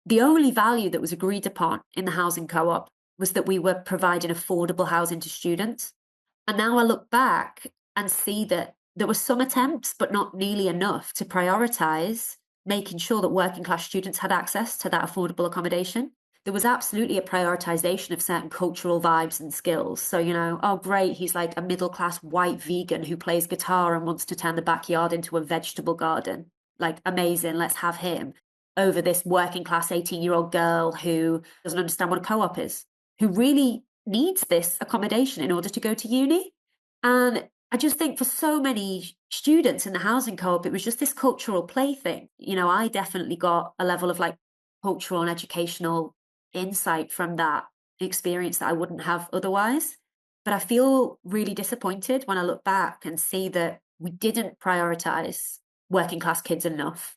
The only value that was agreed upon in the housing co-op was that we were providing affordable housing to students. And now I look back and see that there were some attempts, but not nearly enough to prioritise making sure that working class students had access to that affordable accommodation. There was absolutely a prioritisation of certain cultural vibes and skills. So, oh, great, he's like a middle class white vegan who plays guitar and wants to turn the backyard into a vegetable garden. Like, amazing, let's have him. Over this working class 18-year-old girl who doesn't understand what a co op is, who really needs this accommodation in order to go to uni. And I just think for so many students in the housing co-op, it was just this cultural plaything. I definitely got a level of like cultural and educational insight from that experience that I wouldn't have otherwise. But I feel really disappointed when I look back and see that we didn't prioritize working class kids enough.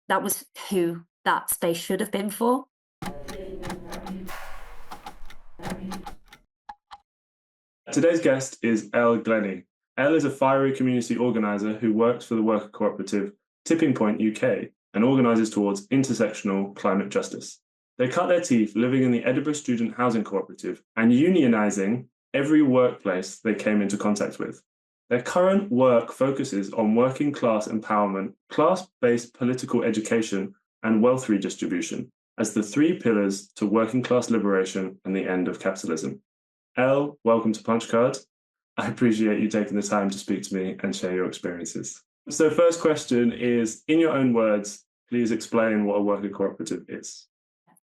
That was who that space should have been for. Today's guest is Glenny. Elle is a fiery community organiser who works for the worker cooperative Tipping Point UK and organises towards intersectional climate justice. They cut their teeth living in the Edinburgh Student Housing Cooperative and unionising every workplace they came into contact with. Their current work focuses on working class empowerment, class-based political education, and wealth redistribution as the three pillars to working class liberation and the end of capitalism. Elle, welcome to Punchcard. I appreciate you taking the time to speak to me and share your experiences. So first question is, in your own words, please explain what a worker cooperative is.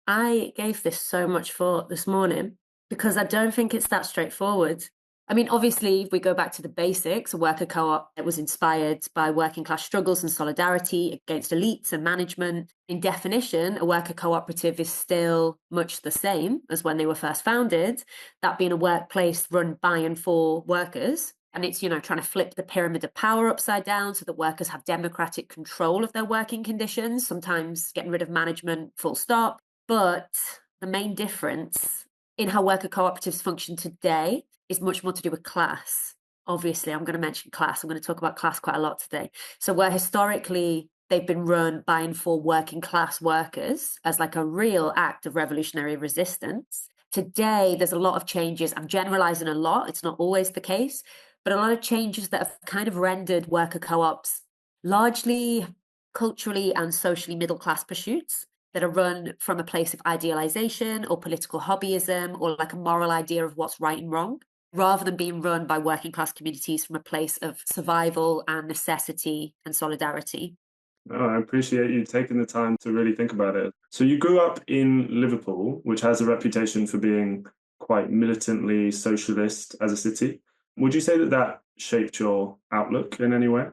I gave this so much thought this morning because I don't think it's that straightforward. I mean, obviously, if we go back to the basics, a worker co-op that was inspired by working class struggles and solidarity against elites and management. In definition, a worker cooperative is still much the same as when they were first founded, that being a workplace run by and for workers. And it's, trying to flip the pyramid of power upside down so that workers have democratic control of their working conditions, sometimes getting rid of management, full stop. But the main difference in how worker cooperatives function today is much more to do with class. Obviously, I'm going to mention class. I'm going to talk about class quite a lot today. So where historically they've been run by and for working class workers as like a real act of revolutionary resistance, today there's a lot of changes. I'm generalizing a lot. It's not always the case, but a lot of changes that have kind of rendered worker co-ops largely culturally and socially middle class pursuits that are run from a place of idealization or political hobbyism or like a moral idea of what's right and wrong, rather than being run by working class communities from a place of survival and necessity and solidarity. Oh, I appreciate you taking the time to really think about it. So you grew up in Liverpool, which has a reputation for being quite militantly socialist as a city. Would you say that that shaped your outlook in any way?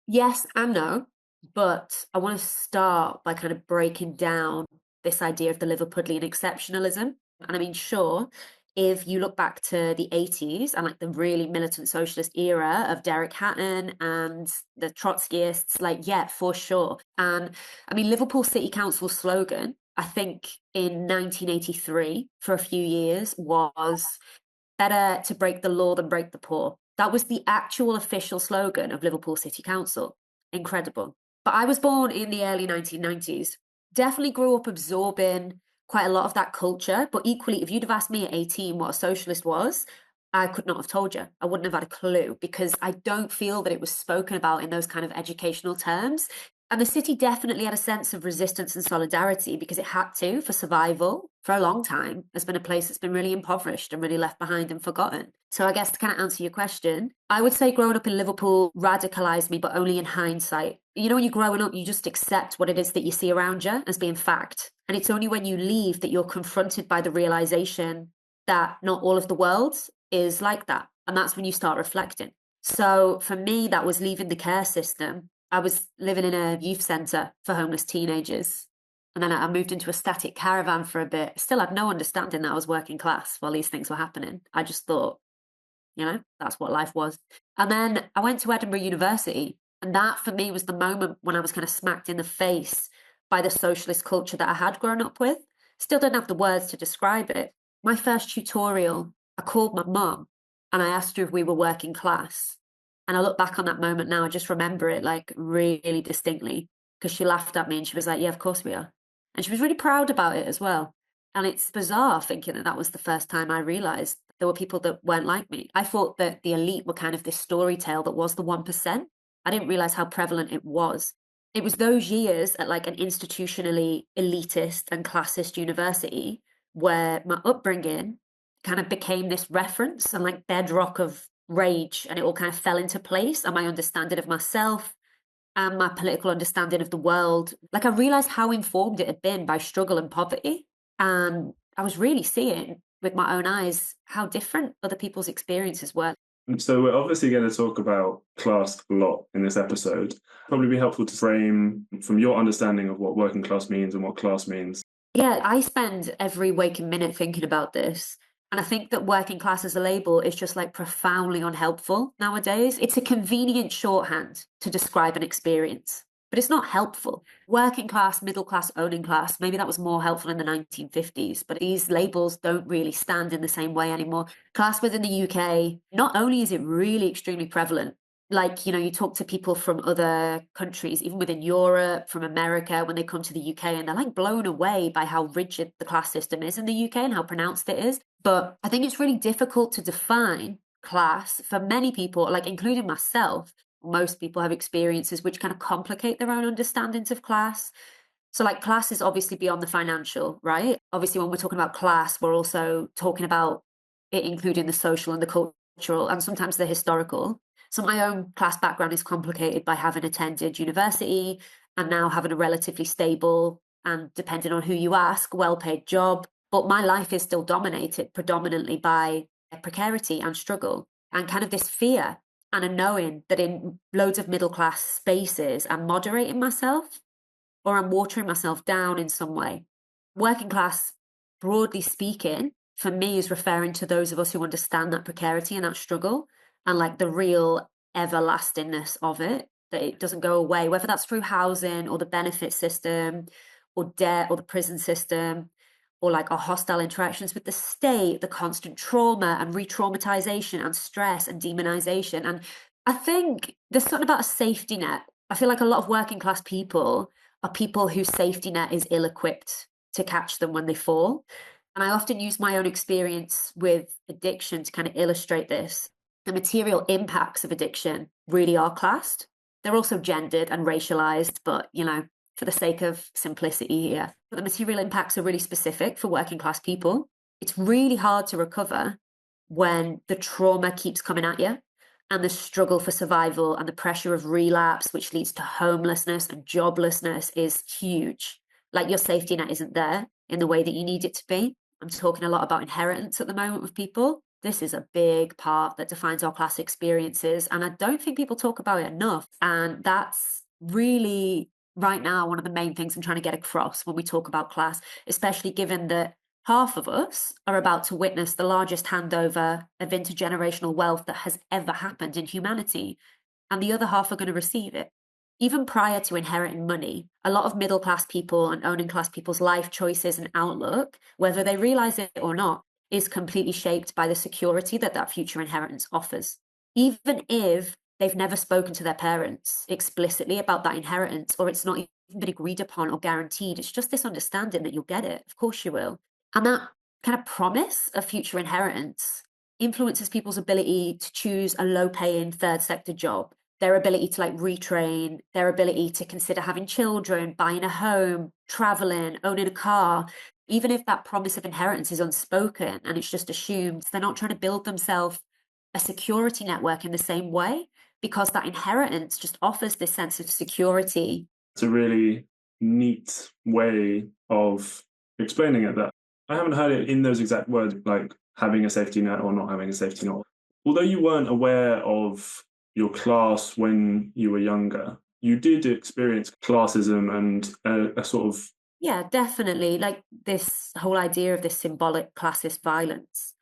Yes and no. But I want to start by kind of breaking down this idea of the Liverpudlian exceptionalism. And I mean, sure, if you look back to the 80s and like the really militant socialist era of Derek Hatton and the Trotskyists, like, yeah, for sure. And I mean, Liverpool City Council's slogan, I think in 1983 for a few years, was better to break the law than break the poor. That was the actual official slogan of Liverpool City Council. Incredible. But I was born in the early 1990s, definitely grew up absorbing quite a lot of that culture. But equally, if you'd have asked me at 18 what a socialist was, I could not have told you. I wouldn't have had a clue because I don't feel that it was spoken about in those kind of educational terms. And the city definitely had a sense of resistance and solidarity because it had to for survival for a long time. It's been a place that's been really impoverished and really left behind and forgotten. So I guess to kind of answer your question, I would say growing up in Liverpool radicalized me, but only in hindsight. When you're growing up, you just accept what it is that you see around you as being fact. And it's only when you leave that you're confronted by the realization that not all of the world is like that. And that's when you start reflecting. So for me, that was leaving the care system. I was living in a youth centre for homeless teenagers. And then I moved into a static caravan for a bit. Still had no understanding that I was working class while these things were happening. I just thought, that's what life was. And then I went to Edinburgh University. And that for me was the moment when I was kind of smacked in the face by the socialist culture that I had grown up with. Still don't have the words to describe it. My first tutorial, I called my mum and I asked her if we were working class. And I look back on that moment now, I just remember it like really distinctly because she laughed at me and she was like, yeah, of course we are. And she was really proud about it as well. And it's bizarre thinking that that was the first time I realized there were people that weren't like me. I thought that the elite were kind of this story tale that was the 1%. I didn't realize how prevalent it was. It was those years at like an institutionally elitist and classist university where my upbringing kind of became this reference and like bedrock of rage, and it all kind of fell into place, and my understanding of myself and my political understanding of the world. Like I realized how informed it had been by struggle and poverty. And I was really seeing with my own eyes how different other people's experiences were. So we're obviously going to talk about class a lot in this episode. Probably be helpful to frame from your understanding of what working class means and what class means. Yeah, I spend every waking minute thinking about this. And I think that working class as a label is just like profoundly unhelpful nowadays. It's a convenient shorthand to describe an experience, but it's not helpful. Working class, middle class, owning class, maybe that was more helpful in the 1950s, but these labels don't really stand in the same way anymore. Class within the UK, not only is it really extremely prevalent, like, you know, you talk to people from other countries, even within Europe, from America, when they come to the UK, and they're like blown away by how rigid the class system is in the UK and how pronounced it is. But I think it's really difficult to define class for many people, like including myself. Most people have experiences which kind of complicate their own understandings of class. So, like, class is obviously beyond the financial, right? Obviously, when we're talking about class, we're also talking about it including the social and the cultural and sometimes the historical. So my own class background is complicated by having attended university and now having a relatively stable and, depending on who you ask, well-paid job. But my life is still dominated predominantly by precarity and struggle and kind of this fear and a knowing that in loads of middle class spaces I'm moderating myself or I'm watering myself down in some way. Working class, broadly speaking, for me is referring to those of us who understand that precarity and that struggle and like the real everlastingness of it, that it doesn't go away, whether that's through housing or the benefit system or debt or the prison system or like our hostile interactions with the state, the constant trauma and re-traumatization and stress and demonization. And I think there's something about a safety net. I feel like a lot of working class people are people whose safety net is ill-equipped to catch them when they fall. And I often use my own experience with addiction to kind of illustrate this. The material impacts of addiction really are classed. They're also gendered and racialized, but, you know, for the sake of simplicity here. But the material impacts are really specific for working class people. It's really hard to recover when the trauma keeps coming at you and the struggle for survival and the pressure of relapse, which leads to homelessness and joblessness, is huge. Like your safety net isn't there in the way that you need it to be. I'm talking a lot about inheritance at the moment with people. This is a big part that defines our class experiences, and I don't think people talk about it enough. And that's really, right now, one of the main things I'm trying to get across when we talk about class, especially given that half of us are about to witness the largest handover of intergenerational wealth that has ever happened in humanity, and the other half are going to receive it. Even prior to inheriting money, a lot of middle class people and owning class people's life choices and outlook, whether they realize it or not, is completely shaped by the security that that future inheritance offers. Even if they've never spoken to their parents explicitly about that inheritance, or it's not even been agreed upon or guaranteed, it's just this understanding that you'll get it. Of course you will. And that kind of promise of future inheritance influences people's ability to choose a low paying third sector job, their ability to like retrain, their ability to consider having children, buying a home, traveling, owning a car. Even if that promise of inheritance is unspoken and it's just assumed, they're not trying to build themselves a security network in the same way, because that inheritance just offers this sense of security. It's a really neat way of explaining it that I haven't heard it in those exact words, like having a safety net or not having a safety net. Although you weren't aware of your class when you were younger, you did experience classism and a sort of... Yeah, definitely. Like this whole idea of this symbolic classist violence.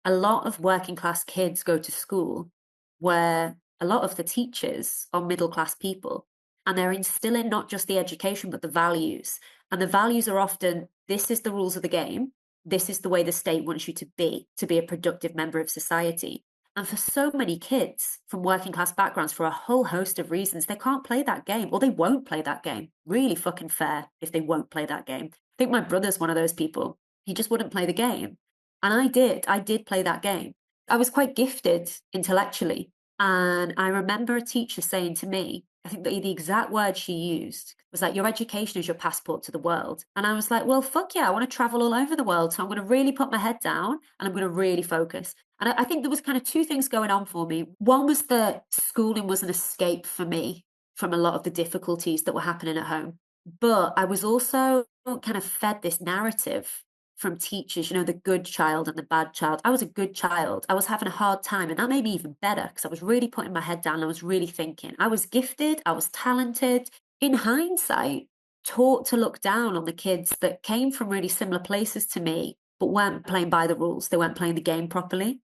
A lot of working class kids go to school where a lot of the teachers are middle class people, and they're instilling not just the education, but the values. And the values are often, this is the rules of the game. This is the way the state wants you to be a productive member of society. And for so many kids from working class backgrounds, for a whole host of reasons, they can't play that game, or they won't play that game. Really fucking fair if they won't play that game. think my brother's one of those people. He just wouldn't play the game. And I did play that game. I was quite gifted intellectually. And I remember a teacher saying to me, I think the exact word she used was like, your education is your passport to the world. And I was like, well, fuck yeah, I want to travel all over the world. So I'm going to really put my head down and I'm going to really focus. And I think there was kind of two things going on for me. One was that schooling was an escape for me from a lot of the difficulties that were happening at home. But I was also kind of fed this narrative from teachers, the good child and the bad child. I was a good child. I was having a hard time, and that made me even better because I was really putting my head down. And I was really thinking. I was gifted. I was talented. In hindsight, taught to look down on the kids that came from really similar places to me, but weren't playing by the rules. They weren't playing the game properly.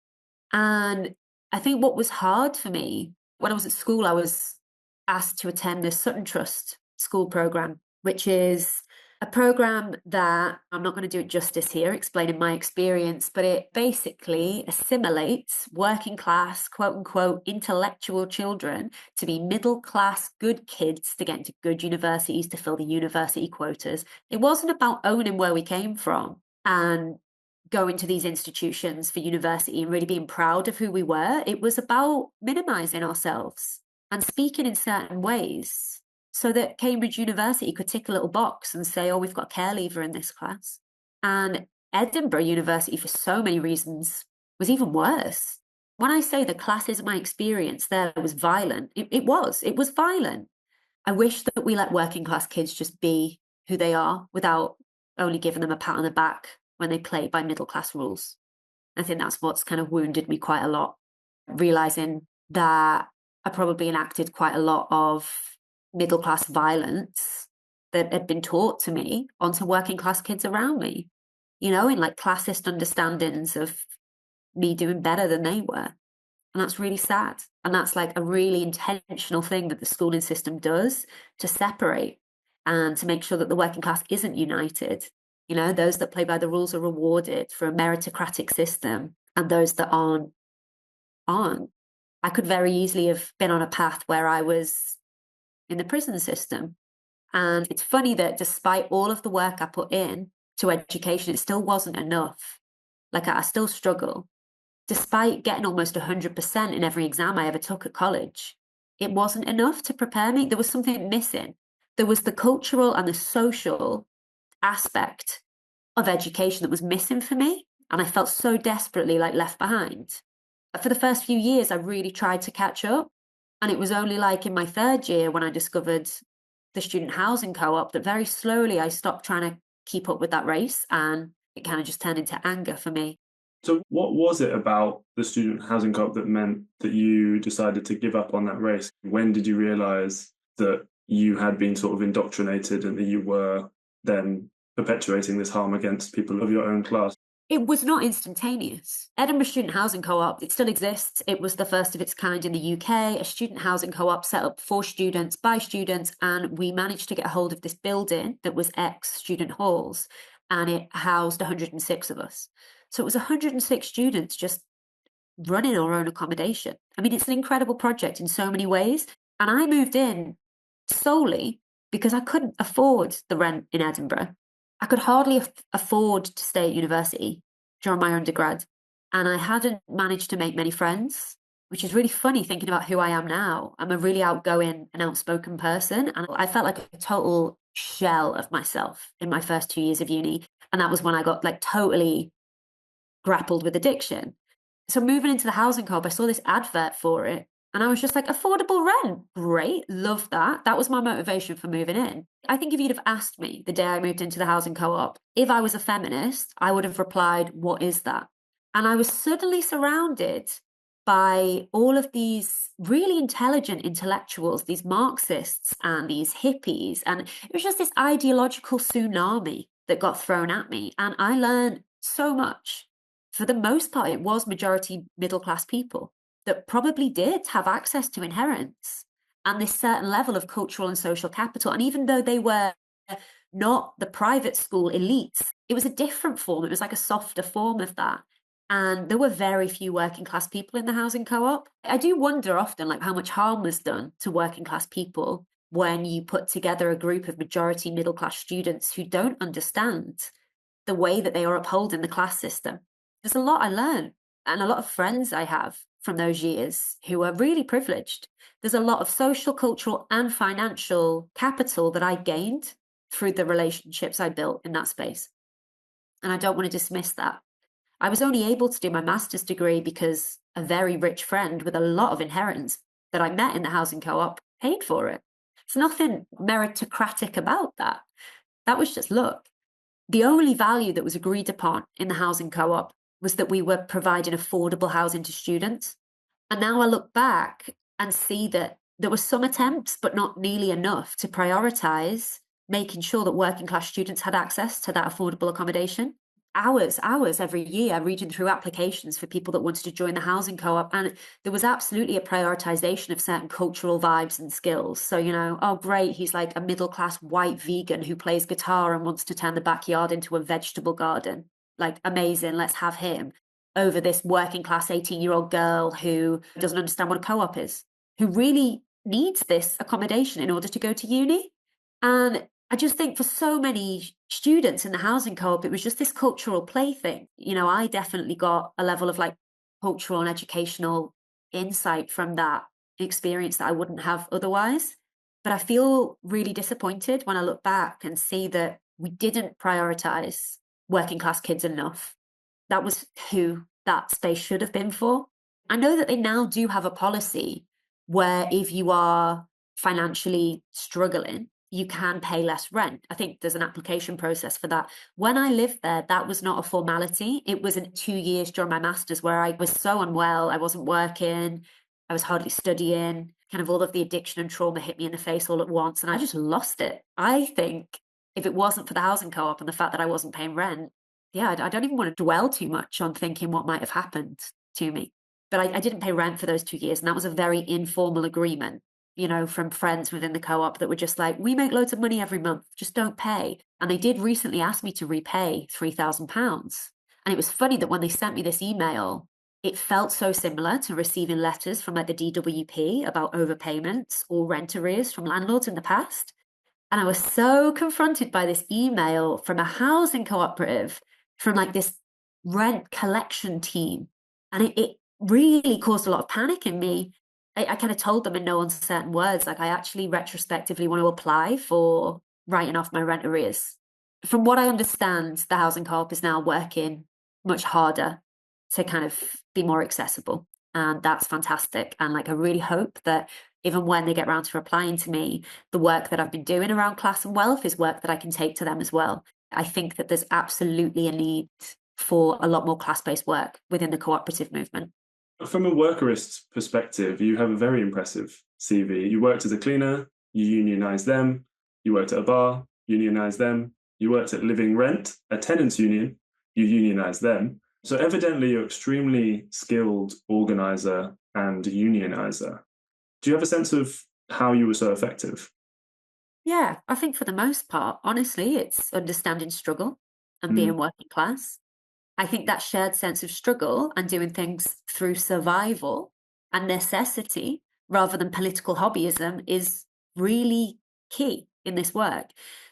And I think what was hard for me when I was at school, I was asked to attend the Sutton Trust school program, which is a program that I'm not going to do it justice here, explaining my experience, but it basically assimilates working class, quote unquote, intellectual children to be middle class, good kids to get into good universities to fill the university quotas. It wasn't about owning where we came from and going to these institutions for university and really being proud of who we were. It was about minimizing ourselves and speaking in certain ways so that Cambridge University could tick a little box and say, oh, we've got a care leaver in this class. And Edinburgh University, for so many reasons, was even worse. When I say the classism I experienced there was violent, it was violent. I wish that we let working class kids just be who they are without only giving them a pat on the back when they play by middle class rules. I think that's what's kind of wounded me quite a lot, realizing that I probably enacted quite a lot of middle class violence that had been taught to me onto working class kids around me, in like classist understandings of me doing better than they were. And that's really sad. And that's like a really intentional thing that the schooling system does to separate and to make sure that the working class isn't united. Those that play by the rules are rewarded for a meritocratic system, and those that aren't. I could very easily have been on a path where I was in the prison system. And it's funny that despite all of the work I put in to education, it still wasn't enough. Like I still struggle. Despite getting almost 100% in every exam I ever took at college, it wasn't enough to prepare me. There was something missing. There was the cultural and the social aspect of education that was missing for me. And I felt so desperately like left behind. For the first few years, I really tried to catch up. And it was only like in my third year when I discovered the student housing co-op that very slowly I stopped trying to keep up with that race, and it kind of just turned into anger for me. So what was it about the student housing co-op that meant that you decided to give up on that race? When did you realise that you had been sort of indoctrinated and that you were then perpetuating this harm against people of your own class? It was not instantaneous. Edinburgh Student Housing Co-op, it still exists. It was the first of its kind in the UK, a student housing co-op set up for students, by students, and we managed to get a hold of this building that was ex-student halls, and it housed 106 of us. So it was 106 students just running our own accommodation. I mean, it's an incredible project in so many ways. And I moved in solely because I couldn't afford the rent in Edinburgh. I could hardly afford to stay at university during my undergrad. And I hadn't managed to make many friends, which is really funny thinking about who I am now. I'm a really outgoing and outspoken person. And I felt like a total shell of myself in my first 2 years of uni. And that was when I got like totally grappled with addiction. So moving into the housing co-op, I saw this advert for it. And I was just like, affordable rent, great, love that. That was my motivation for moving in. I think if you'd have asked me the day I moved into the housing co-op, if I was a feminist, I would have replied, what is that? And I was suddenly surrounded by all of these really intelligent intellectuals, these Marxists and these hippies. And it was just this ideological tsunami that got thrown at me. And I learned so much. For the most part, it was majority middle-class people that probably did have access to inheritance and this certain level of cultural and social capital. And even though they were not the private school elites, it was a different form. It was like a softer form of that. And there were very few working class people in the housing co-op. I do wonder often like how much harm was done to working class people when you put together a group of majority middle class students who don't understand the way that they are upholding the class system. There's a lot I learned, and a lot of friends I have from those years who are really privileged. There's a lot of social, cultural, and financial capital that I gained through the relationships I built in that space. And I don't want to dismiss that. I was only able to do my master's degree because a very rich friend with a lot of inheritance that I met in the housing co-op paid for it. There's nothing meritocratic about that. That was just luck. The only value that was agreed upon in the housing co-op was that we were providing affordable housing to students. And now I look back and see that there were some attempts, but not nearly enough to prioritise making sure that working class students had access to that affordable accommodation. Hours every year reading through applications for people that wanted to join the housing co-op, and there was absolutely a prioritization of certain cultural vibes and skills. So, oh great, he's like a middle class white vegan who plays guitar and wants to turn the backyard into a vegetable garden. Like, amazing, let's have him over this working class 18-year-old girl who doesn't understand what a co-op is, who really needs this accommodation in order to go to uni. And I just think for so many students in the housing co-op, it was just this cultural plaything. I definitely got a level of like cultural and educational insight from that experience that I wouldn't have otherwise. But I feel really disappointed when I look back and see that we didn't prioritize working class kids enough. That was who that space should have been for. I know that they now do have a policy where if you are financially struggling, you can pay less rent. I think there's an application process for that. When I lived there, that was not a formality. It was in 2 years during my master's where I was so unwell. I wasn't working. I was hardly studying. Kind of all of the addiction and trauma hit me in the face all at once. And I just lost it. I think if it wasn't for the housing co-op and the fact that I wasn't paying rent, yeah, I don't even want to dwell too much on thinking what might have happened to me. But I didn't pay rent for those 2 years. And that was a very informal agreement, from friends within the co-op that were just like, we make loads of money every month, just don't pay. And they did recently ask me to repay £3,000. And it was funny that when they sent me this email, it felt so similar to receiving letters from like the DWP about overpayments or rent arrears from landlords in the past. And I was so confronted by this email from a housing cooperative, from like this rent collection team. And it really caused a lot of panic in me. I kind of told them in no uncertain words, like, I actually retrospectively want to apply for writing off my rent arrears. From what I understand, the housing co-op is now working much harder to kind of be more accessible. And that's fantastic. And like, I really hope that even when they get around to replying to me, the work that I've been doing around class and wealth is work that I can take to them as well. I think that there's absolutely a need for a lot more class-based work within the cooperative movement. From a workerist perspective, you have a very impressive CV. You worked as a cleaner, you unionised them. You worked at a bar, unionised them. You worked at Living Rent, a tenants union, you unionised them. So evidently you're extremely skilled organiser and unioniser. Do you have a sense of how you were so effective? Yeah, I think for the most part, honestly, it's understanding struggle and Mm. being working class. I think that shared sense of struggle and doing things through survival and necessity rather than political hobbyism is really key in this work.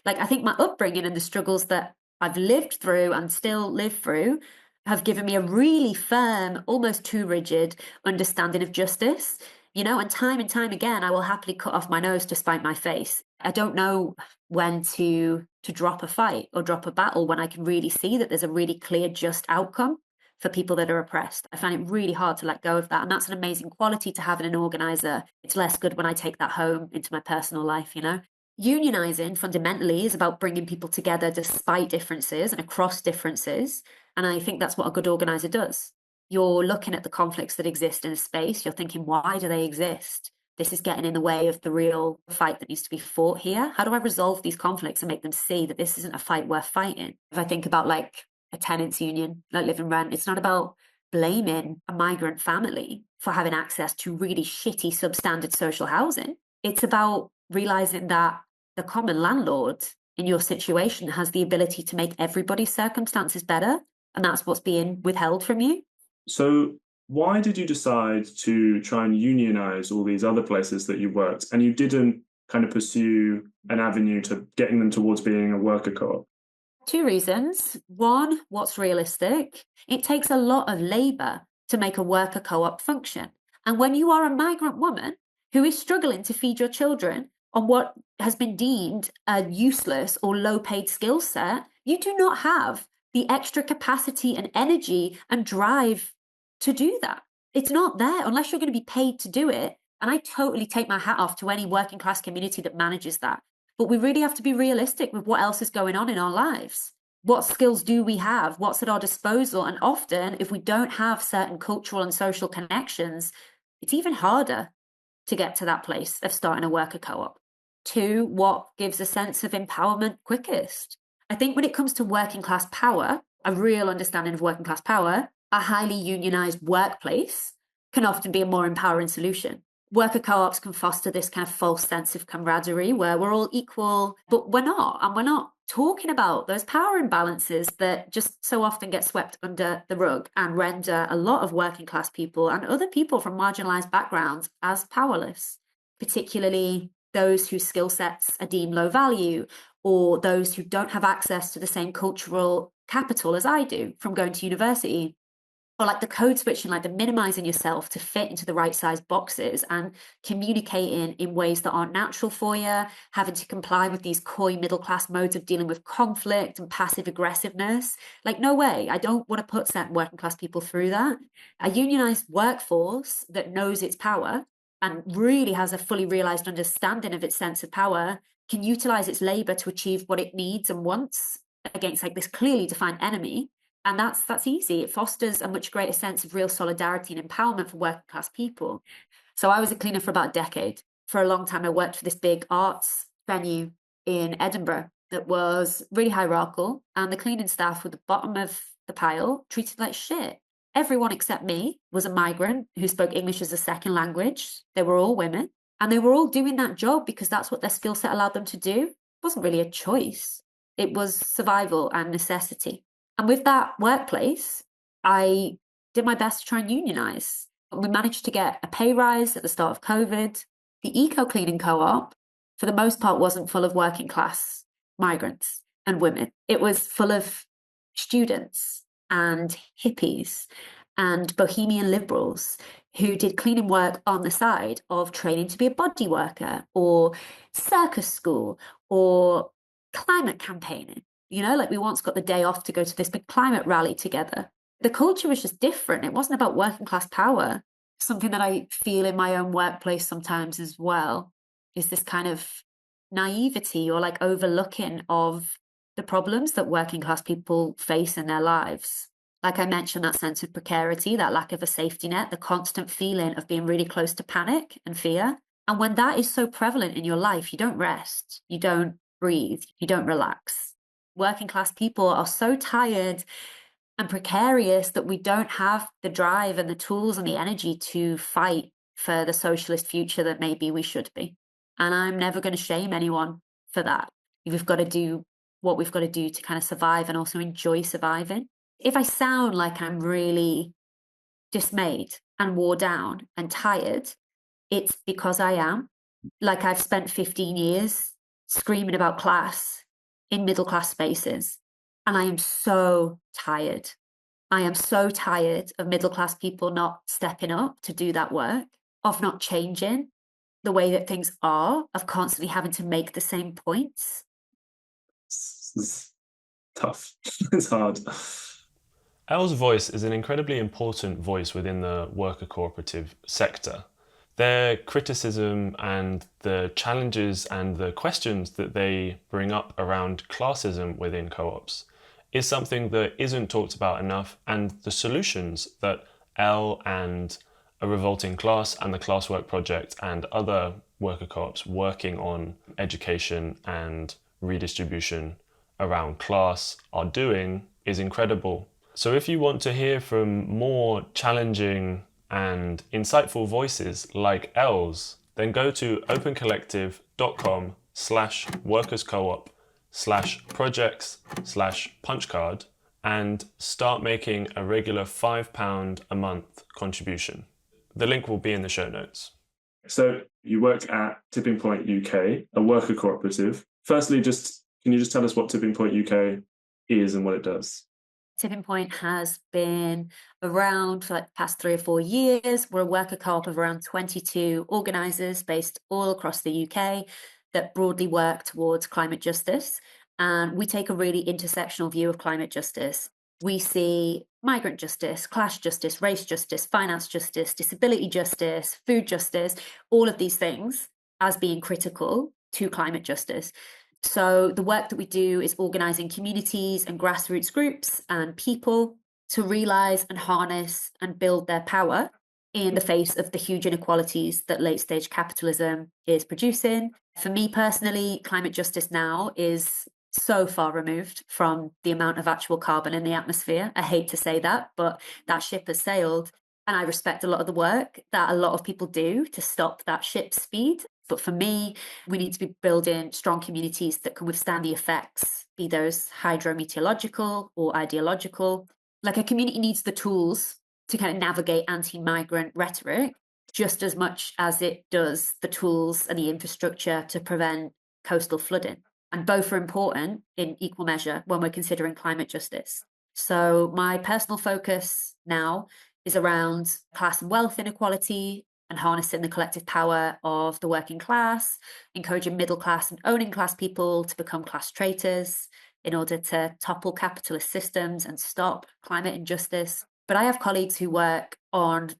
Like, I think my upbringing and the struggles that I've lived through and still live through have given me a really firm, almost too rigid understanding of justice. And time again, I will happily cut off my nose to spite my face. I don't know when to drop a fight or drop a battle when I can really see that there's a really clear, just outcome for people that are oppressed. I find it really hard to let go of that. And that's an amazing quality to have in an organizer. It's less good when I take that home into my personal life, Unionizing fundamentally is about bringing people together despite differences and across differences. And I think that's what a good organizer does. You're looking at the conflicts that exist in a space. You're thinking, why do they exist? This is getting in the way of the real fight that needs to be fought here. How do I resolve these conflicts and make them see that this isn't a fight worth fighting? If I think about like a tenants union, like Living Rent, it's not about blaming a migrant family for having access to really shitty substandard social housing. It's about realizing that the common landlord in your situation has the ability to make everybody's circumstances better. And that's what's being withheld from you. So why did you decide to try and unionize all these other places that you worked, and you didn't kind of pursue an avenue to getting them towards being a worker co-op? Two reasons. One, what's realistic? It takes a lot of labour to make a worker co-op function. And when you are a migrant woman who is struggling to feed your children on what has been deemed a useless or low-paid skill set, you do not have the extra capacity and energy and drive to do that. It's not there unless you're going to be paid to do it. And I totally take my hat off to any working class community that manages that. But we really have to be realistic with what else is going on in our lives. What skills do we have? What's at our disposal? And often, if we don't have certain cultural and social connections, it's even harder to get to that place of starting a worker co-op. Two, what gives a sense of empowerment quickest? I think when it comes to working class power, a real understanding of working class power, a highly unionized workplace can often be a more empowering solution. Worker co-ops can foster this kind of false sense of camaraderie where we're all equal, but we're not. And we're not talking about those power imbalances that just so often get swept under the rug and render a lot of working class people and other people from marginalized backgrounds as powerless, particularly those whose skill sets are deemed low value or those who don't have access to the same cultural capital as I do from going to university. Or like the code switching, like the minimizing yourself to fit into the right size boxes and communicating in ways that aren't natural for you, having to comply with these coy middle class modes of dealing with conflict and passive aggressiveness. Like, no way. I don't want to put certain working class people through that. A unionized workforce that knows its power and really has a fully realized understanding of its sense of power can utilize its labor to achieve what it needs and wants against like this clearly defined enemy. And that's easy. It fosters a much greater sense of real solidarity and empowerment for working class people. So I was a cleaner for about a decade. For a long time, I worked for this big arts venue in Edinburgh that was really hierarchical, and the cleaning staff were the bottom of the pile, treated like shit. Everyone except me was a migrant who spoke English as a second language. They were all women, and they were all doing that job because that's what their skill set allowed them to do. It wasn't really a choice. It was survival and necessity. And with that workplace, I did my best to try and unionize. We managed to get a pay rise at the start of COVID. The eco cleaning co-op, for the most part, wasn't full of working class migrants and women. It was full of students and hippies and bohemian liberals who did cleaning work on the side of training to be a body worker or circus school or climate campaigning. You know, like we once got the day off to go to this big climate rally together. The culture was just different. It wasn't about working class power. Something that I feel in my own workplace sometimes as well is this kind of naivety or like overlooking of the problems that working class people face in their lives. Like I mentioned, that sense of precarity, that lack of a safety net, the constant feeling of being really close to panic and fear. And when that is so prevalent in your life, you don't rest, you don't breathe, you don't relax. Working class people are so tired and precarious that we don't have the drive and the tools and the energy to fight for the socialist future that maybe we should be. And I'm never going to shame anyone for that. We've got to do what we've got to do to kind of survive and also enjoy surviving. If I sound like I'm really dismayed and wore down and tired, it's because I am. Like I've spent 15 years screaming about class in middle class spaces. And I am so tired. I am so tired of middle class people not stepping up to do that work, of not changing the way that things are, of constantly having to make the same points. It's tough. It's hard. Elle's voice is an incredibly important voice within the worker cooperative sector. Their criticism and the challenges and the questions that they bring up around classism within co-ops is something that isn't talked about enough, and the solutions that Elle and A Revolting Class and the Classwork Project and other worker co-ops working on education and redistribution around class are doing is incredible. So if you want to hear from more challenging and insightful voices like Elle's, then go to opencollective.com/workerscoop/projects/punchcard and start making a regular £5 a month contribution. The link will be in the show notes. So you work at Tipping Point UK, a worker cooperative. Firstly, can you just tell us what Tipping Point UK is and what it does? Tipping Point has been around for like the past 3 or 4 years. We're a worker co-op of around 22 organisers based all across the UK that broadly work towards climate justice. And we take a really intersectional view of climate justice. We see migrant justice, class justice, race justice, finance justice, disability justice, food justice, all of these things as being critical to climate justice. So the work that we do is organising communities and grassroots groups and people to realise and harness and build their power in the face of the huge inequalities that late stage capitalism is producing. For me personally, climate justice now is so far removed from the amount of actual carbon in the atmosphere. I hate to say that, but that ship has sailed. And I respect a lot of the work that a lot of people do to stop that ship's speed. But for me, we need to be building strong communities that can withstand the effects, be those hydrometeorological or ideological. Like a community needs the tools to kind of navigate anti-migrant rhetoric just as much as it does the tools and the infrastructure to prevent coastal flooding. And both are important in equal measure when we're considering climate justice. So my personal focus now is around class and wealth inequality and harnessing the collective power of the working class, encouraging middle class and owning class people to become class traitors in order to topple capitalist systems and stop climate injustice. But I have colleagues who work on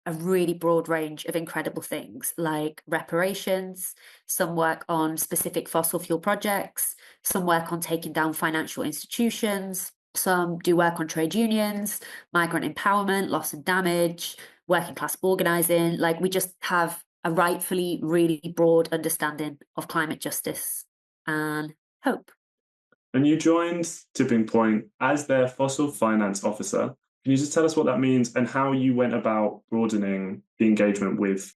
a really broad range of incredible things like reparations. Some work on specific fossil fuel projects. Some work on taking down financial institutions. Some do work on trade unions, migrant empowerment, loss and damage, working class organising. Like we just have a rightfully really broad understanding of climate justice and hope. And you joined Tipping Point as their fossil finance officer. Can you just tell us what that means and how you went about broadening the engagement with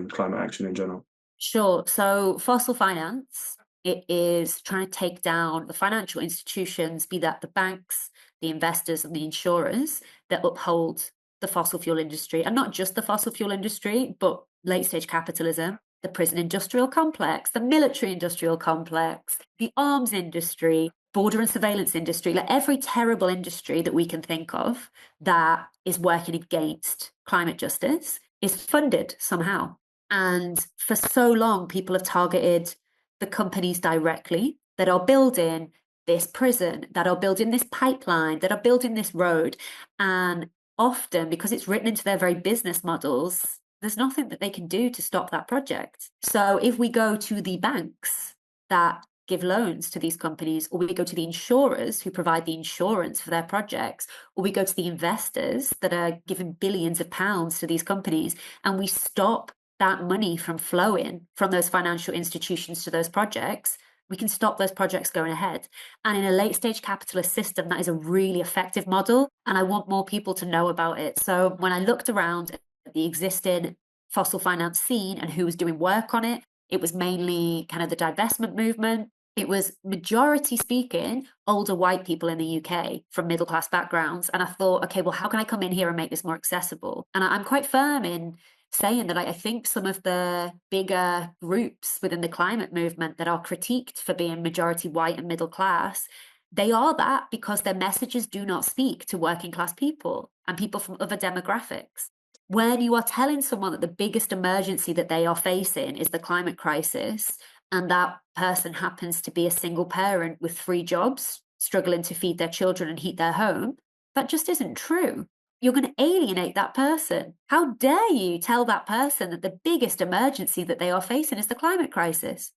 climate action in general? Sure. So fossil finance, it is trying to take down the financial institutions, be that the banks, the investors and the insurers that uphold the fossil fuel industry, and not just the fossil fuel industry, but late stage capitalism, the prison industrial complex, the military industrial complex, the arms industry, border and surveillance industry, like every terrible industry that we can think of that is working against climate justice is funded somehow. And for so long, people have targeted the companies directly that are building this prison, that are building this pipeline, that are building this road. And often, because it's written into their very business models, there's nothing that they can do to stop that project. So if we go to the banks that give loans to these companies, or we go to the insurers who provide the insurance for their projects, or we go to the investors that are giving billions of pounds to these companies, and we stop that money from flowing from those financial institutions to those projects, we can stop those projects going ahead. And in a late stage capitalist system, that is a really effective model. And I want more people to know about it. So when I looked around at the existing fossil finance scene and who was doing work on it, it was mainly kind of the divestment movement. It was majority speaking, older white people in the UK from middle class backgrounds. And I thought, okay, well, how can I come in here and make this more accessible? And I'm quite firm in saying that I think some of the bigger groups within the climate movement that are critiqued for being majority white and middle class, they are that because their messages do not speak to working class people and people from other demographics. When you are telling someone that the biggest emergency that they are facing is the climate crisis, and that person happens to be a single parent with 3 jobs, struggling to feed their children and heat their home, that just isn't true. You're going to alienate that person. How dare you tell that person that the biggest emergency that they are facing is the climate crisis?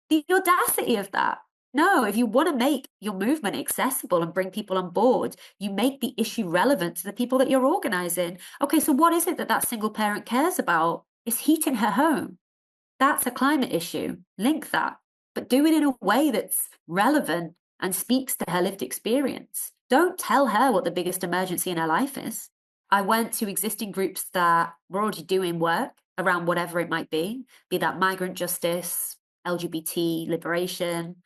The audacity of that. No, if you want to make your movement accessible and bring people on board, you make the issue relevant to the people that you're organising. Okay, so what is it that that single parent cares about? It's heating her home. That's a climate issue. Link that, but do it in a way that's relevant and speaks to her lived experience. Don't tell her what the biggest emergency in her life is. I went to existing groups that were already doing work around whatever it might be that migrant justice, LGBT liberation,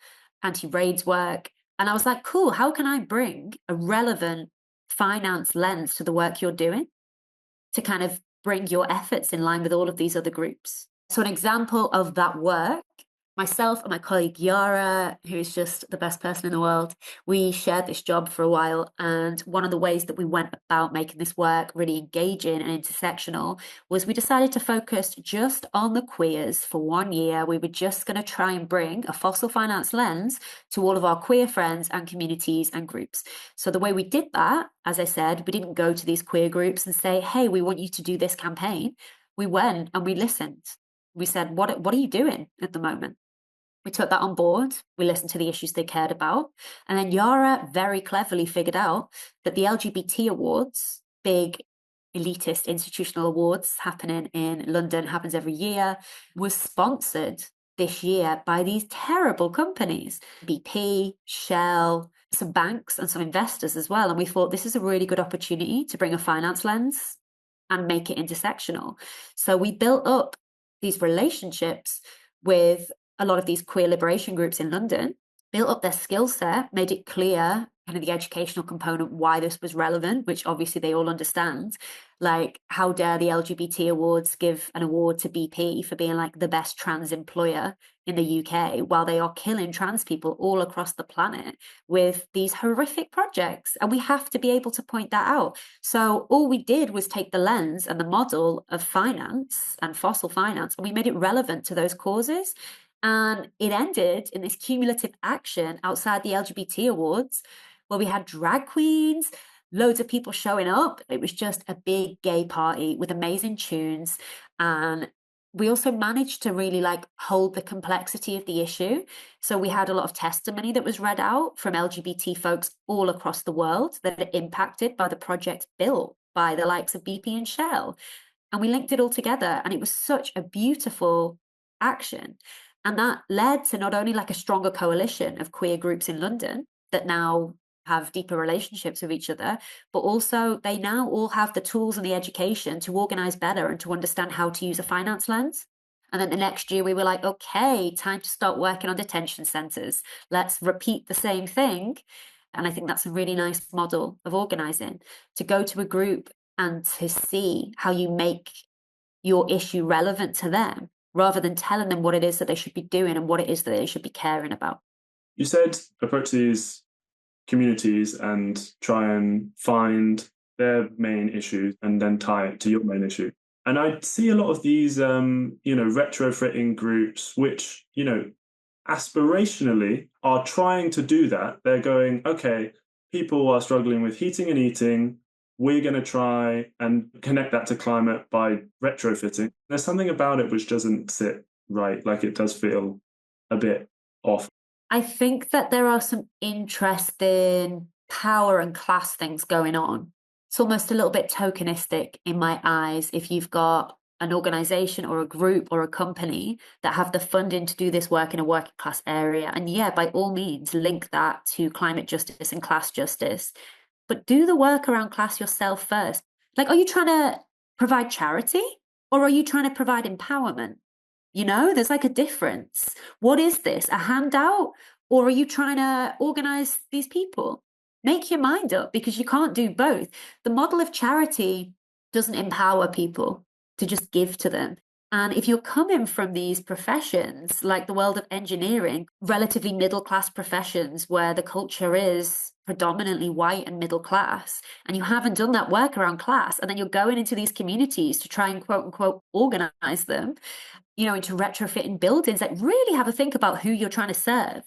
anti-raids work. And I was like, cool, how can I bring a relevant finance lens to the work you're doing to kind of bring your efforts in line with all of these other groups. So an example of that work, myself and my colleague Yara, who's just the best person in the world, we shared this job for a while. And one of the ways that we went about making this work really engaging and intersectional was we decided to focus just on the queers for 1 year. We were just going to try and bring a fossil finance lens to all of our queer friends and communities and groups. So the way we did that, as I said, we didn't go to these queer groups and say, hey, we want you to do this campaign. We went and we listened. We said, what are you doing at the moment? We took that on board. We listened to the issues they cared about. And then Yara very cleverly figured out that the LGBT awards, big elitist institutional awards happening in London, happens every year, was sponsored this year by these terrible companies, BP, Shell, some banks and some investors as well. And we thought this is a really good opportunity to bring a finance lens and make it intersectional. So we built up these relationships with a lot of these queer liberation groups in London, built up their skill set, made it clear, kind of the educational component, why this was relevant, which obviously they all understand. Like, how dare the LGBT awards give an award to BP for being like the best trans employer in the UK, while they are killing trans people all across the planet with these horrific projects. And we have to be able to point that out. So all we did was take the lens and the model of finance and fossil finance, and we made it relevant to those causes. And it ended in this cumulative action outside the LGBT awards, where we had drag queens, loads of people showing up. It was just a big gay party with amazing tunes. And we also managed to really like hold the complexity of the issue. So we had a lot of testimony that was read out from LGBT folks all across the world that are impacted by the project built by the likes of BP and Shell. And we linked it all together. And it was such a beautiful action. And that led to not only like a stronger coalition of queer groups in London that now have deeper relationships with each other, but also they now all have the tools and the education to organize better and to understand how to use a finance lens. And then the next year we were like, okay, time to start working on detention centers. Let's repeat the same thing. And I think that's a really nice model of organizing, to go to a group and to see how you make your issue relevant to them, rather than telling them what it is that they should be doing and what it is that they should be caring about. You said approach these communities and try and find their main issues and then tie it to your main issue. And I see a lot of these, retrofitting groups, which, aspirationally are trying to do that. They're going, okay, people are struggling with heating and eating. We're going to try and connect that to climate by retrofitting. There's something about it which doesn't sit right. Like, it does feel a bit off. I think that there are some interesting power and class things going on. It's almost a little bit tokenistic in my eyes if you've got an organization or a group or a company that have the funding to do this work in a working class area. And yeah, by all means, link that to climate justice and class justice. But do the work around class yourself first. Like, are you trying to provide charity or are you trying to provide empowerment? There's like a difference. What is this? A handout? Or are you trying to organize these people? Make your mind up, because you can't do both. The model of charity doesn't empower people to just give to them. And if you're coming from these professions, like the world of engineering, relatively middle-class professions where the culture is predominantly white and middle class, and you haven't done that work around class, and then you're going into these communities to try and quote unquote organize them, into retrofitting buildings, like really have a think about who you're trying to serve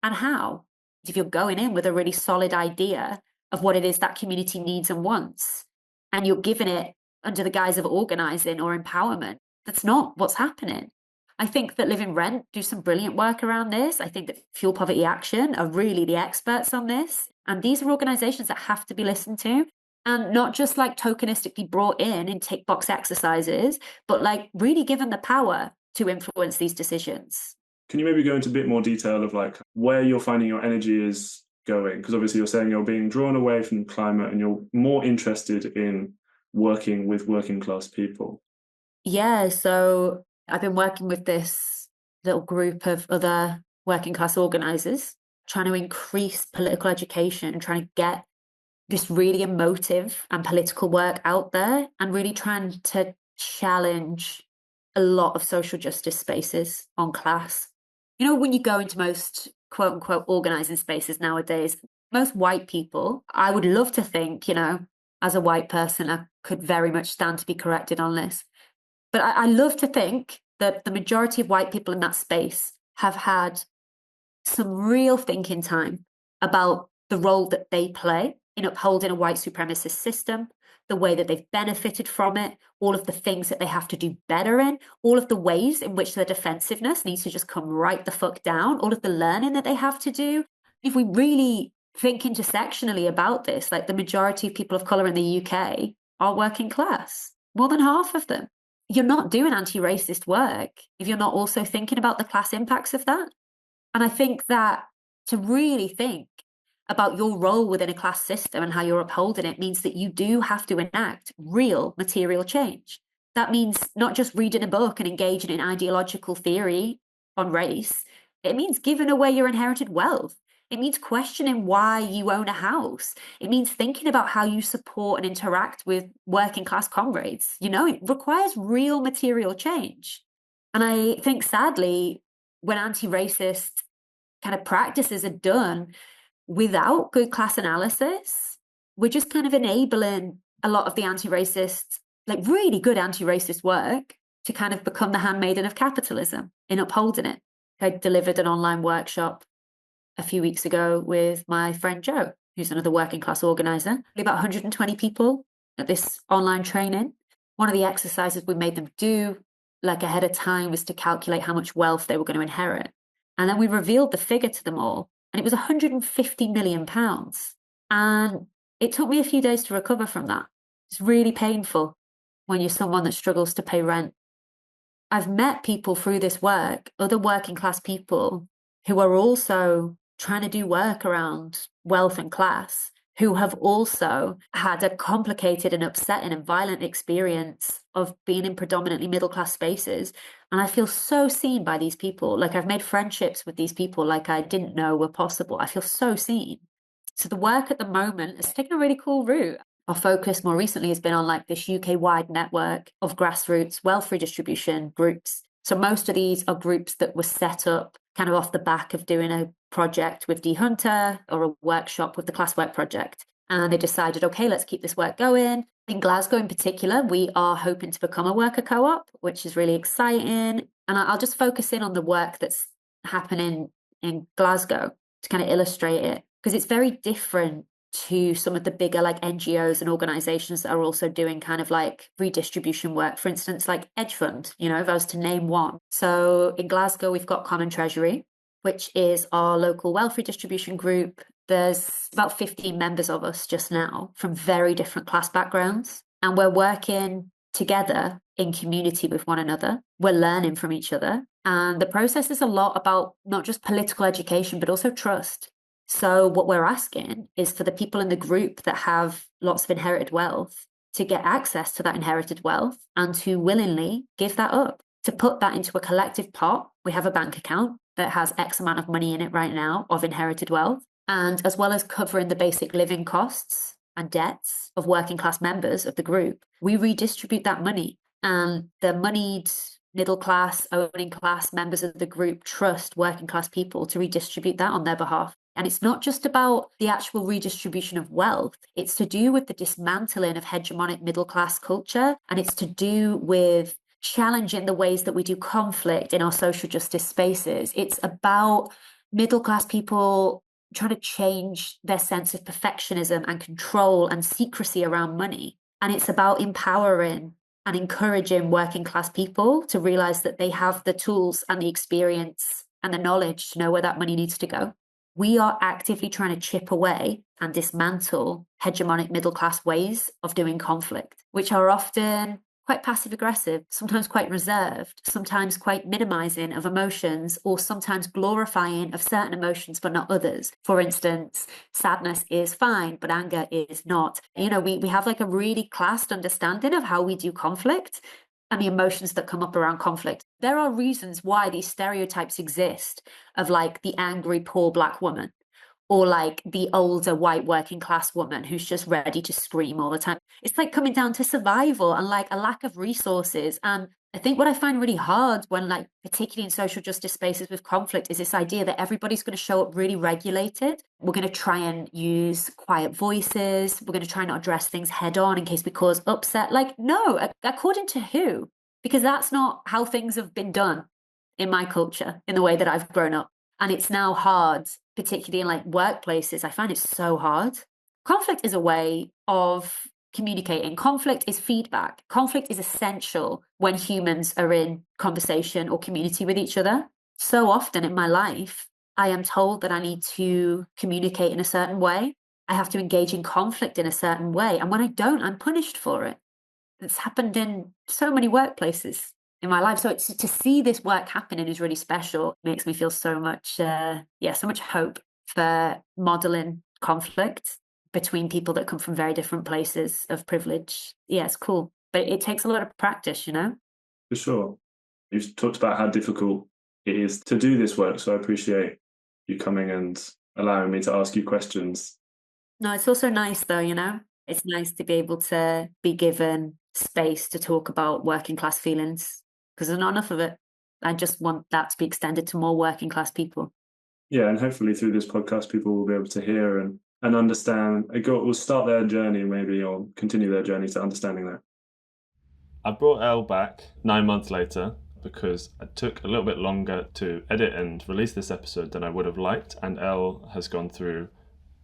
and how. If you're going in with a really solid idea of what it is that community needs and wants, and you're giving it under the guise of organizing or empowerment, that's not what's happening. I think that Live in Rent do some brilliant work around this. I think that Fuel Poverty Action are really the experts on this. And these are organizations that have to be listened to, and not just like tokenistically brought in tick box exercises, but like really given the power to influence these decisions. Can you maybe go into a bit more detail of like where you're finding your energy is going? Because obviously you're saying you're being drawn away from climate and you're more interested in working with working class people. Yeah, so I've been working with this little group of other working class organizers, trying to increase political education, trying to get this really emotive and political work out there, and really trying to challenge a lot of social justice spaces on class. You know, when you go into most quote unquote organizing spaces nowadays, most white people, I would love to think, you know, as a white person, I could very much stand to be corrected on this. But I love to think that the majority of white people in that space have had some real thinking time about the role that they play in upholding a white supremacist system, the way that they've benefited from it, all of the things that they have to do better in, all of the ways in which their defensiveness needs to just come right the fuck down, all of the learning that they have to do. If we really think intersectionally about this, like the majority of people of colour in the UK are working class, more than half of them. You're not doing anti-racist work if you're not also thinking about the class impacts of that. And I think that to really think about your role within a class system and how you're upholding it means that you do have to enact real material change. That means not just reading a book and engaging in ideological theory on race. It means giving away your inherited wealth. It means questioning why you own a house. It means thinking about how you support and interact with working class comrades. You know, it requires real material change. And I think sadly, when anti-racist kind of practices are done without good class analysis, we're just kind of enabling a lot of the anti-racist, like really good anti-racist work to kind of become the handmaiden of capitalism in upholding it. I delivered an online workshop a few weeks ago with my friend Joe, who's another working class organizer, about 120 people at this online training. One of the exercises we made them do like ahead of time was to calculate how much wealth they were going to inherit. And then we revealed the figure to them all, and it was £150 million. And it took me a few days to recover from that. It's really painful when you're someone that struggles to pay rent. I've met people through this work, other working class people who are also trying to do work around wealth and class, who have also had a complicated and upsetting and violent experience of being in predominantly middle class spaces. And I feel so seen by these people. Like I've made friendships with these people like I didn't know were possible. I feel so seen. So the work at the moment has taken a really cool route. Our focus more recently has been on like this UK-wide network of grassroots wealth redistribution groups. So most of these are groups that were set up kind of off the back of doing a project with D Hunter or a workshop with the Classwork Project. And they decided, okay, let's keep this work going. In Glasgow in particular, we are hoping to become a worker co-op, which is really exciting. And I'll just focus in on the work that's happening in Glasgow to kind of illustrate it, because it's very different to some of the bigger like NGOs and organizations that are also doing kind of like redistribution work. For instance, like Edge Fund, you know, if I was to name one. So in Glasgow, we've got Common Treasury, which is our local wealth redistribution group. There's about 15 members of us just now from very different class backgrounds. And we're working together in community with one another. We're learning from each other. And the process is a lot about not just political education, but also trust. So what we're asking is for the people in the group that have lots of inherited wealth to get access to that inherited wealth and to willingly give that up, to put that into a collective pot. We have a bank account that has X amount of money in it right now of inherited wealth. And as well as covering the basic living costs and debts of working class members of the group, we redistribute that money. And the moneyed middle class, owning class members of the group trust working class people to redistribute that on their behalf. And it's not just about the actual redistribution of wealth. It's to do with the dismantling of hegemonic middle class culture. And it's to do with challenging the ways that we do conflict in our social justice spaces. It's about middle class people trying to change their sense of perfectionism and control and secrecy around money. And it's about empowering and encouraging working class people to realize that they have the tools and the experience and the knowledge to know where that money needs to go. We are actively trying to chip away and dismantle hegemonic middle class ways of doing conflict, which are often quite passive aggressive, sometimes quite reserved, sometimes quite minimizing of emotions, or sometimes glorifying of certain emotions but not others. For instance, sadness is fine, but anger is not. You know, we have like a really classed understanding of how we do conflict and the emotions that come up around conflict. There are reasons why these stereotypes exist of like the angry poor Black woman, or like the older white working class woman who's just ready to scream all the time. It's like coming down to survival and like a lack of resources. And I think what I find really hard when, like, particularly in social justice spaces with conflict, is this idea that everybody's going to show up really regulated. We're going to try and use quiet voices. We're going to try not address things head on in case we cause upset. Like, no, according to who? Because that's not how things have been done in my culture, in the way that I've grown up. And it's now hard, particularly in like workplaces. I find it so hard. Conflict is a way of communicating. Conflict is feedback. Conflict is essential when humans are in conversation or community with each other. So often in my life, I am told that I need to communicate in a certain way. I have to engage in conflict in a certain way. And when I don't, I'm punished for it. It's happened in so many workplaces in my life. So it's, to see this work happening is really special. It makes me feel so much, so much hope for modeling conflict between people that come from very different places of privilege. Yeah, it's cool. But it takes a lot of practice, you know? For sure. You've talked about how difficult it is to do this work, so I appreciate you coming and allowing me to ask you questions. No, it's also nice though, you know? It's nice to be able to be given space to talk about working class feelings, because there's not enough of it. I just want that to be extended to more working class people. Yeah, and hopefully through this podcast, people will be able to hear and understand, will start their journey maybe, or continue their journey to understanding that. I brought Elle back 9 months later because it took a little bit longer to edit and release this episode than I would have liked, and Elle has gone through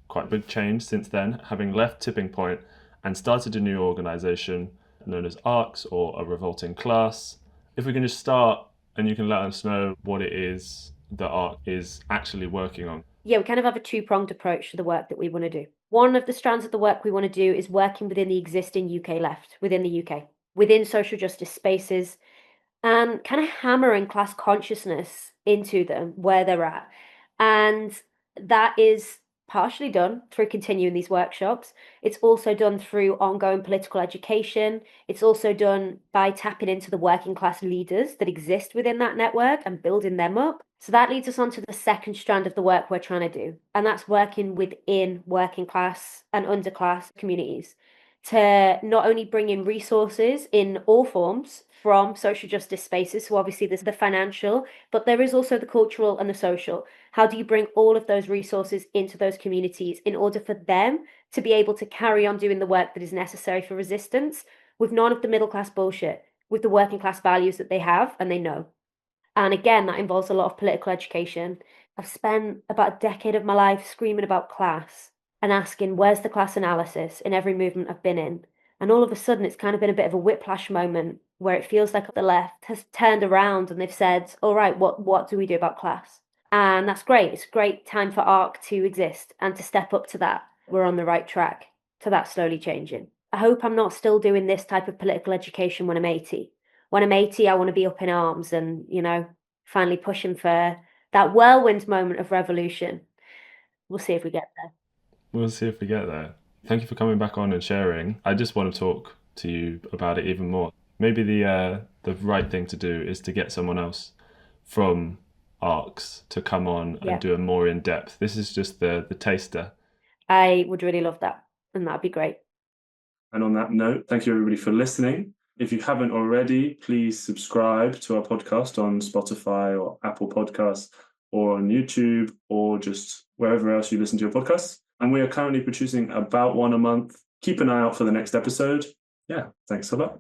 quite a big change since then, having left Tipping Point and started a new organisation known as ARCS, or a revolting class. If we can just start, and you can let us know what it is that ARC is actually working on. Yeah, we kind of have a two-pronged approach to the work that we want to do. One of the strands of the work we want to do is working within the existing UK left, within the UK, within social justice spaces, and kind of hammering class consciousness into them where they're at. And that is partially done through continuing these workshops. It's also done through ongoing political education. It's also done by tapping into the working class leaders that exist within that network and building them up. So that leads us on to the second strand of the work we're trying to do, and that's working within working class and underclass communities to not only bring in resources in all forms from social justice spaces. So obviously there's the financial, but there is also the cultural and the social. How do you bring all of those resources into those communities in order for them to be able to carry on doing the work that is necessary for resistance with none of the middle class bullshit, with the working class values that they have and they know? And again, that involves a lot of political education. I've spent about a decade of my life screaming about class and asking, where's the class analysis in every movement I've been in? And all of a sudden, it's kind of been a bit of a whiplash moment where it feels like the left has turned around and they've said, all right, what do we do about class? And that's great. It's a great time for ARC to exist and to step up to that. We're on the right track to that slowly changing. I hope I'm not still doing this type of political education when I'm 80. When I'm 80, I want to be up in arms and, you know, finally pushing for that whirlwind moment of revolution. We'll see if we get there. We'll see if we get there. Thank you for coming back on and sharing. I just want to talk to you about it even more. Maybe the right thing to do is to get someone else from ARCS to come on and do a more in-depth. This is just the taster. I would really love that, and that'd be great. And on that note, thank you everybody for listening. If you haven't already, please subscribe to our podcast on Spotify or Apple Podcasts or on YouTube or just wherever else you listen to your podcasts. And we are currently producing about one a month. Keep an eye out for the next episode. Yeah, thanks a lot.